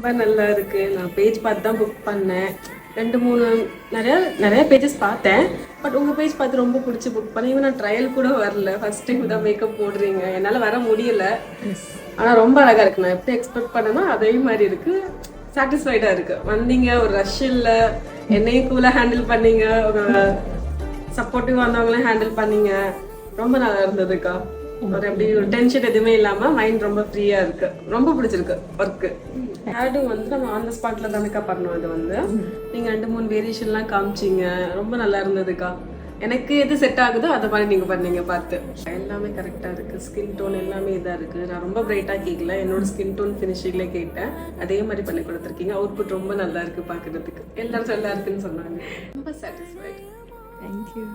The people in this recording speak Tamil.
ரொம்ப நல்லா இருக்கு. நான் பேஜ் பார்த்து தான் புக் பண்ணேன். 2 3 நிறைய பேஜஸ் பார்த்தேன். பட் உங்க பேஜ் பார்த்து ரொம்ப பிடிச்சி புக் பண்ணேன். இவன் நான் ட்ரையல் கூட வரல. ஃபர்ஸ்ட் டைம் தான் மேக்கப் போடுறீங்க. என்னால் வர முடியல. ஆனால் ரொம்ப அழகா இருக்கு. நான் எப்படி எக்ஸ்பெக்ட் பண்ணேனோ அதே மாதிரி இருக்கு. சாட்டிஸ்ஃபைடா இருக்கு. வந்தீங்க, ஒரு ரஷ் இல்லை, என்னையும் கூலா ஹேண்டில் பண்ணீங்க, சப்போர்ட்டிவ் வந்தவங்களையும் ஹேண்டில் பண்ணீங்க. ரொம்ப நல்லா இருந்ததுக்கா. ஒரு எப்படி ஒரு டென்ஷன் எதுவுமே இல்லாம மைண்ட் ரொம்ப ஃப்ரீயா இருக்கு. ரொம்ப பிடிச்சிருக்கு ஒர்க்கு. ஹேடும் வந்து நம்ம ஆன் த ஸ்பாட்ல தானேக்கா பண்ணோம். இது வந்து நீங்க 2 3 வேரியேஷன்லாம் காமிச்சிங்க. ரொம்ப நல்லா இருந்ததுக்கா. எனக்கு எது செட் ஆகுதோ அதை மாதிரி நீங்க பண்ணீங்க. பார்த்து எல்லாமே கரெக்டா இருக்கு. ஸ்கின் டோன் எல்லாமே இதா இருக்கு. நான் ரொம்ப பிரைட்டா கேட்கல, என்னோட ஸ்கின் டோன் ஃபினிஷிங்ல கேட்டேன். அதே மாதிரி பண்ணி கொடுத்துருக்கீங்க. அவுட்புட் ரொம்ப நல்லா இருக்கு பார்க்கறதுக்கு. எல்லாரும் நல்லா இருக்குன்னு சொன்னாங்க. ரொம்ப சாட்டிஸ்ஃபைட். தேங்க்யூ.